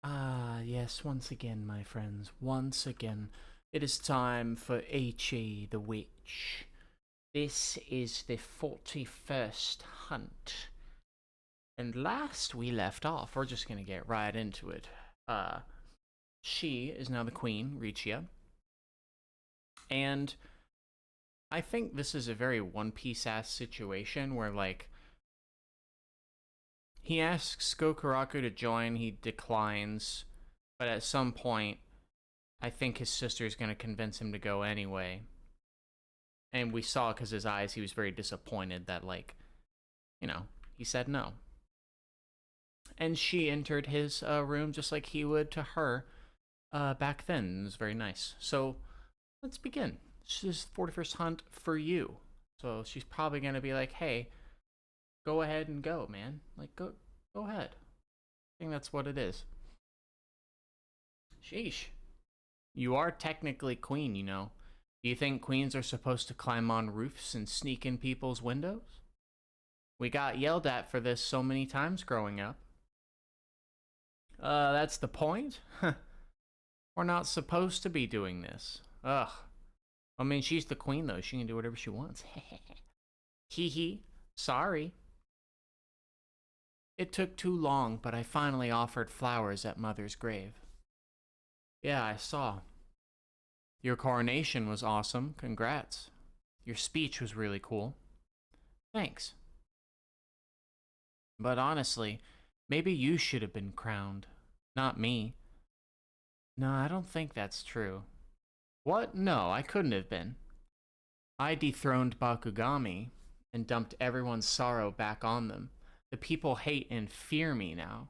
Ah, yes, once again, my friends, once again, it is time for Ichi the Witch. This is the 41st hunt. And last we left off, we're just gonna get right into it. Uh, she is now the queen, Richia. And I think this is a very One Piece ass situation where, like, he asks Gokuraku to join, he declines, but at some point, I think his sister's gonna convince him to go anyway. And we saw because his eyes, he was very disappointed that, like, he said no. And she entered his room just like he would to her back then. It was very nice. So let's begin. This is 41st hunt for you. So she's probably going to be like, hey, go ahead and go, man. Like, go ahead. I think that's what it is. Sheesh. You are technically queen, you know. Do you think queens are supposed to climb on roofs and sneak in people's windows? We got yelled at for this so many times growing up. That's the point? We're not supposed to be doing this. Ugh. I mean, she's the queen, though. She can do whatever she wants. Hee hee. Sorry. It took too long, but I finally offered flowers at Mother's grave. Yeah, I saw. Your coronation was awesome. Congrats. Your speech was really cool. Thanks. But honestly, maybe you should have been crowned, not me. No, I don't think that's true. What? No, I couldn't have been. I dethroned Bakugami and dumped everyone's sorrow back on them. The people hate and fear me now.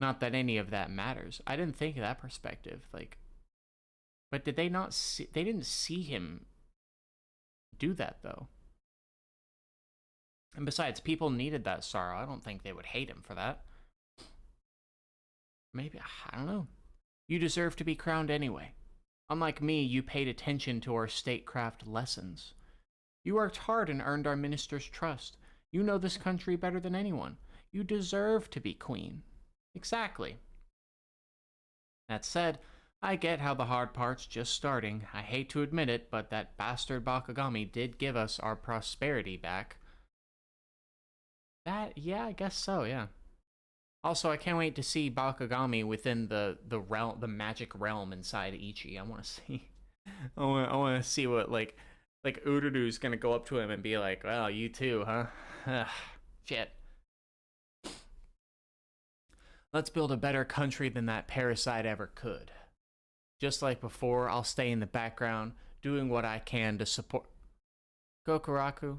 Not that any of that matters. I didn't think of that perspective. Like, but did they not see? They didn't see him do that, though. And besides, people needed that sorrow. I don't think they would hate him for that. Maybe, I don't know. You deserve to be crowned anyway. Unlike me, you paid attention to our statecraft lessons. You worked hard and earned our minister's trust. You know this country better than anyone. You deserve to be queen. Exactly. That said, I get how the hard part's just starting. I hate to admit it, but that bastard Bakugami did give us our prosperity back. Yeah, I guess so, yeah. Also, I can't wait to see Bakugami within the magic realm inside Ichi. I want to see, I want to see what like Ururu's gonna go up to him and be like, "Well, you too, huh? Ugh, shit. Let's build a better country than that parasite ever could." Just like before, I'll stay in the background, doing what I can to support. Gokuraku,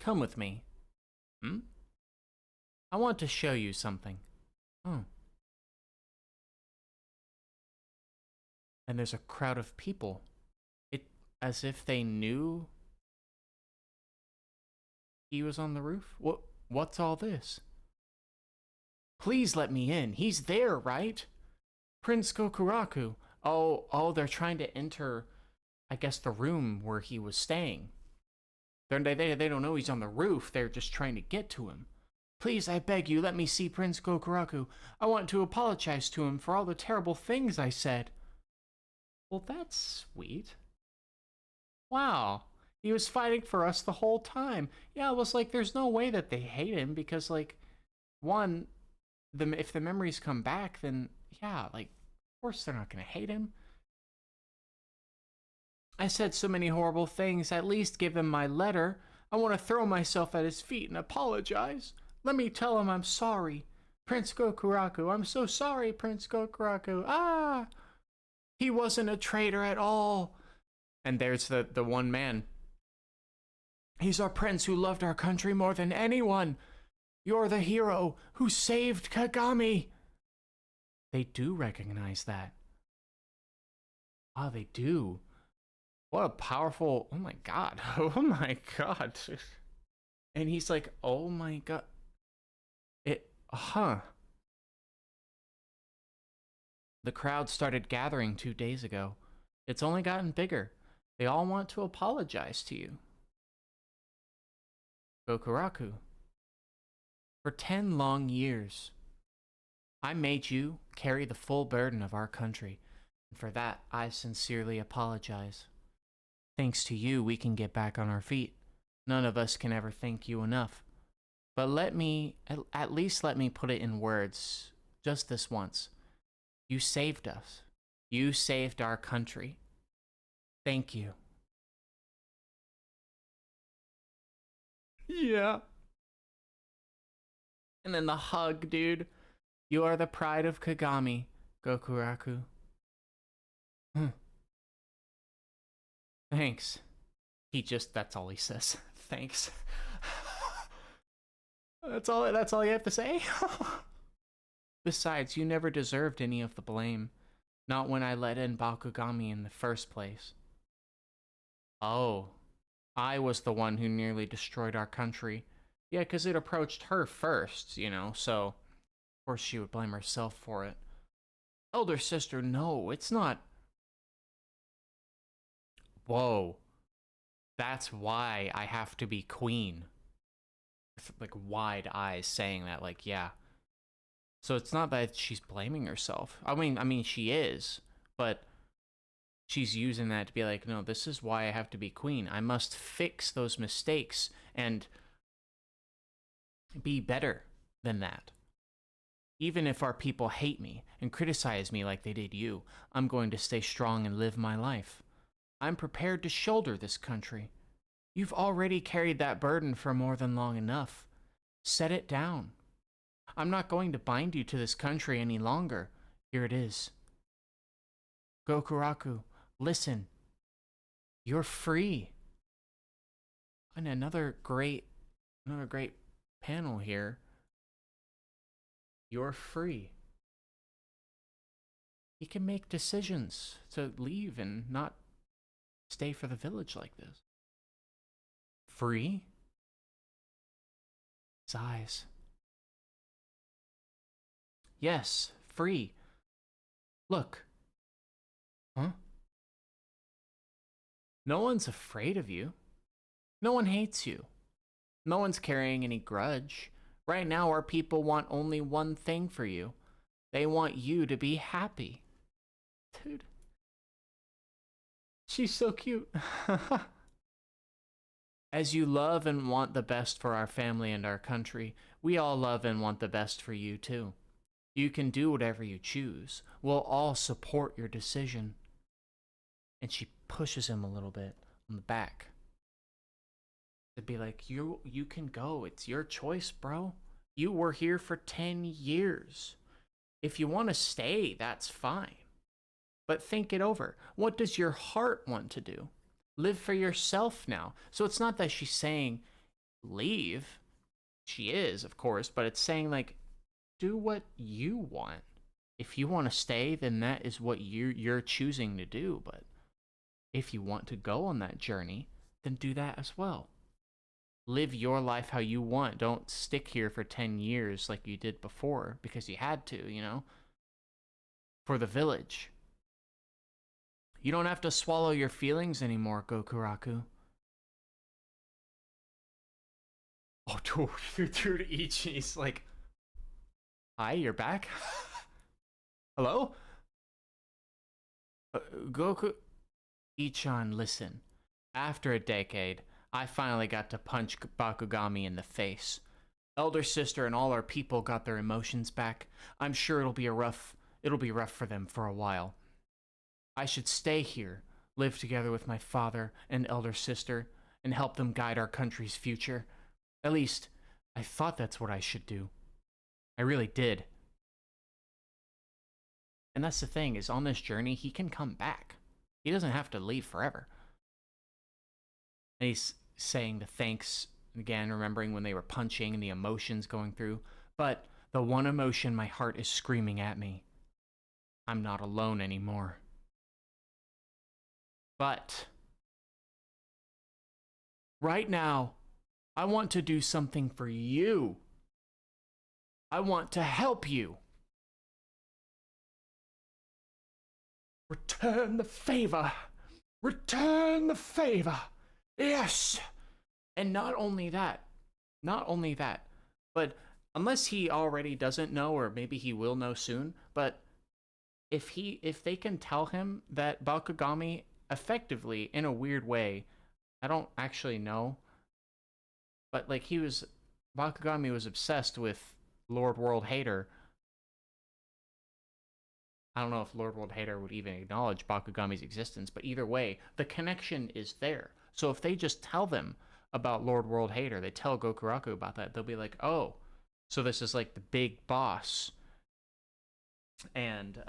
come with me. Hmm? I want to show you something. Oh. And there's a crowd of people. It as if they knew he was on the roof. What's all this? Please let me in. He's there, right? Prince Gokuraku. Oh, they're trying to enter, I guess, the room where he was staying. They don't know he's on the roof. They're just trying to get to him. Please, I beg you, let me see Prince Gokuraku. I want to apologize to him for all the terrible things I said. Well, that's sweet. Wow. He was fighting for us the whole time. Yeah, it was like, there's no way that they hate him because, like, one, if the memories come back, then, yeah, like, of course they're not going to hate him. I said so many horrible things. At least give him my letter. I want to throw myself at his feet and apologize. Let me tell him I'm sorry. Prince Gokuraku, I'm so sorry, Prince Gokuraku. Ah! He wasn't a traitor at all. And there's the one man. He's our prince who loved our country more than anyone. You're the hero who saved Kagami. They do recognize that. Ah, they do. What a powerful... Oh my god. Oh my god. And he's like, oh my god. Huh. The crowd started gathering 2 days ago. It's only gotten bigger. They all want to apologize to you. Gokuraku. For 10 long years, I made you carry the full burden of our country, and for that I sincerely apologize. Thanks to you, we can get back on our feet. None of us can ever thank you enough. But at least let me put it in words, just this once. You saved us. You saved our country. Thank you. Yeah. And then the hug, dude. You are the pride of Kagami, Gokuraku. Thanks. That's all he says. Thanks. That's all you have to say? Besides, you never deserved any of the blame. Not when I let in Bakugami in the first place. Oh. I was the one who nearly destroyed our country. Yeah, because it approached her first, you know, so of course she would blame herself for it. Elder sister, no, it's not. Whoa. That's why I have to be queen. With, like, wide eyes saying that, like, yeah. So it's not that she's blaming herself. I mean, she is, but she's using that to be like, no, this is why I have to be queen. I must fix those mistakes and be better than that. Even if our people hate me and criticize me like they did you, I'm going to stay strong and live my life. I'm prepared to shoulder this country. You've already carried that burden for more than long enough. Set it down. I'm not going to bind you to this country any longer. Here it is. Gokuraku, listen. You're free. And another great panel here. You're free. You can make decisions to leave and not stay for the village like this. Free? His eyes. Yes, free. Look. Huh? No one's afraid of you. No one hates you. No one's carrying any grudge. Right now, our people want only one thing for you. They want you to be happy. Dude. She's so cute. As you love and want the best for our family and our country, we all love and want the best for you too. You can do whatever you choose. We'll all support your decision. And she pushes him a little bit on the back. To be like, you can go. It's your choice, bro. You were here for 10 years. If you want to stay, that's fine. But think it over. What does your heart want to do? Live for yourself now. So it's not that she's saying leave. She is, of course, but it's saying like, do what you want. If you want to stay, then that is what you're choosing to do. But if you want to go on that journey, then do that as well. Live your life how you want. Don't stick here for 10 years like you did before because you had to, you know, for the village. You don't have to swallow your feelings anymore, Gokuraku. Oh, dude, Ichi's like, hi, you're back? Hello? Goku... Ichan, listen. After a decade, I finally got to punch Bakugami in the face. Elder sister and all our people got their emotions back. I'm sure it'll be rough for them for a while. I should stay here, live together with my father and elder sister, and help them guide our country's future. At least, I thought that's what I should do. I really did. And that's the thing, is on this journey, he can come back. He doesn't have to leave forever. And he's saying the thanks, again, remembering when they were punching and the emotions going through. But the one emotion my heart is screaming at me. I'm not alone anymore. But right now, I want to do something for you. I want to help you. Return the favor. Return the favor. Yes. And not only that, but unless he already doesn't know, or maybe he will know soon, but if they can tell him that Bakugami effectively, in a weird way, I don't actually know, but like Bakugami was obsessed with Lord World Hater. I don't know if Lord World Hater would even acknowledge Bakugami's existence, but either way, the connection is there. So if they just tell them about Lord World Hater, they tell Gokuraku about that, they'll be like, oh, so this is like the big boss. And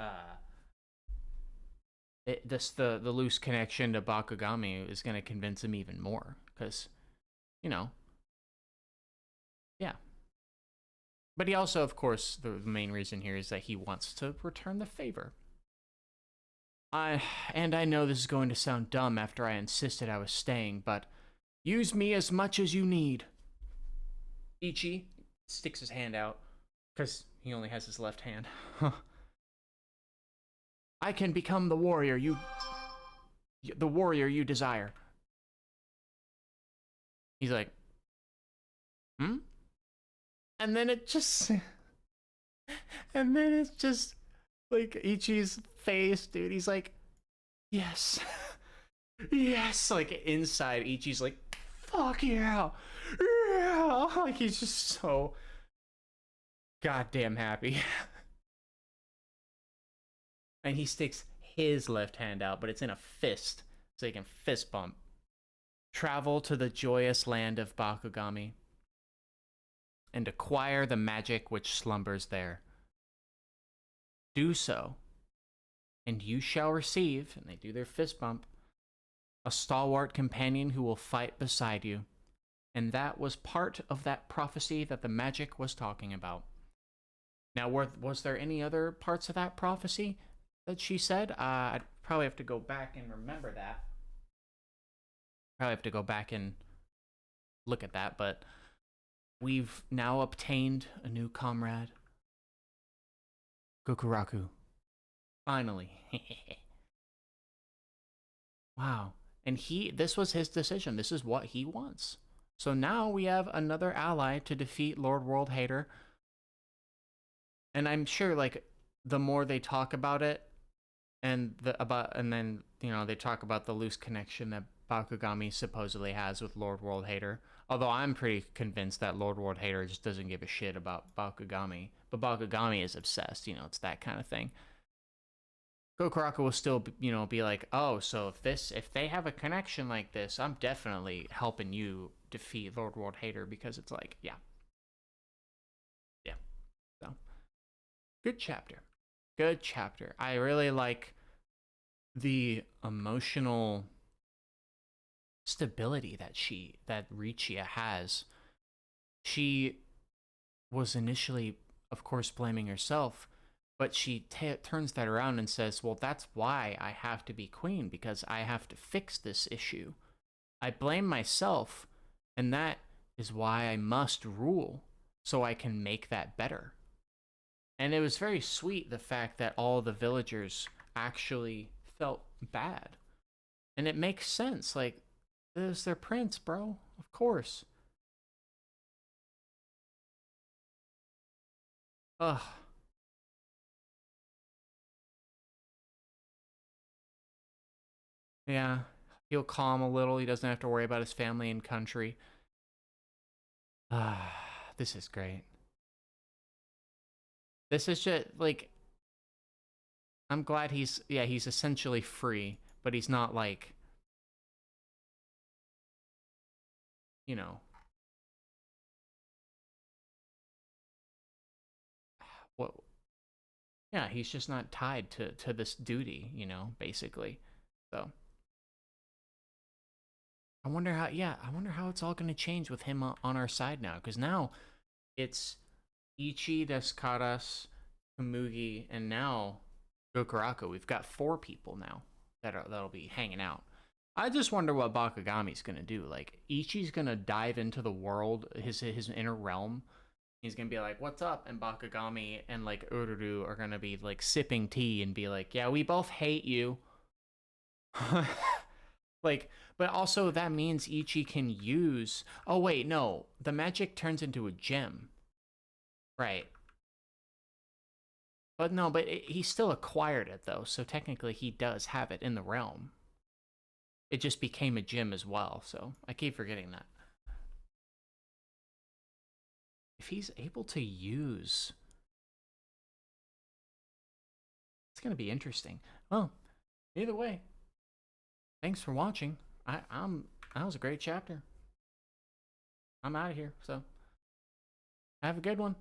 the loose connection to Bakugami is going to convince him even more. Because, you know, yeah. But he also, of course, the main reason here is that he wants to return the favor. And I know this is going to sound dumb after I insisted I was staying, but use me as much as you need. Ichi sticks his hand out, because he only has his left hand. I can become the warrior you desire. He's like, hmm? And then it just, and then it's just like Ichi's face, dude. He's like, yes, yes. Like inside, Ichi's like, fuck yeah, yeah. Like he's just so goddamn happy. And he sticks his left hand out, but it's in a fist, so he can fist bump. Travel to the joyous land of Bakugami and acquire the magic which slumbers there. Do so, and you shall receive, and they do their fist bump, a stalwart companion who will fight beside you. And that was part of that prophecy that the magic was talking about. Now, was there any other parts of that prophecy that she said? I'd probably have to go back and remember that. Probably have to go back and look at that, but we've now obtained a new comrade. Gokuraku. Finally. Wow. And this was his decision. This is what he wants. So now we have another ally to defeat Lord World Hater. And I'm sure, like, the more they talk about it, and then, you know, they talk about the loose connection that Bakugami supposedly has with Lord World Hater. Although I'm pretty convinced that Lord World Hater just doesn't give a shit about Bakugami. But Bakugami is obsessed, you know, it's that kind of thing. Gokuraku will still, you know, be like, oh, so if they have a connection like this, I'm definitely helping you defeat Lord World Hater, because it's like, yeah. Yeah. So, good chapter. Good chapter. I really like the emotional stability that Richia has. She was initially, of course, blaming herself, but she turns that around and says, well, that's why I have to be queen, because I have to fix this issue. I blame myself, and that is why I must rule, so I can make that better. And it was very sweet, the fact that all the villagers actually felt bad. And it makes sense. Like, this is their prince, bro. Of course. Ugh. Yeah. He'll calm a little. He doesn't have to worry about his family and country. Ah, this is great. This is just, like, I'm glad he's essentially free, but he's not, like, you know, what, yeah, he's just not tied to this duty, you know, basically. So, I wonder how it's all going to change with him on our side now, because now it's Ichi, Deskaras, Kamugi, and now Gokuraku. We've got 4 people now that'll be hanging out. I just wonder what Bakugami's gonna do. Like, Ichi's gonna dive into the world, his inner realm. He's gonna be like, "What's up?" And Bakugami and like Ururu are gonna be like sipping tea and be like, "Yeah, we both hate you." Like, but also that means Ichi can use. Oh wait, no, the magic turns into a gem. Right. But no, but he still acquired it, though, so technically he does have it in the realm. It just became a gym as well, so I keep forgetting that. If he's able to use... It's going to be interesting. Well, either way, thanks for watching. That was a great chapter. I'm out of here, so have a good one.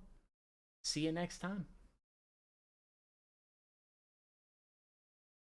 See you next time.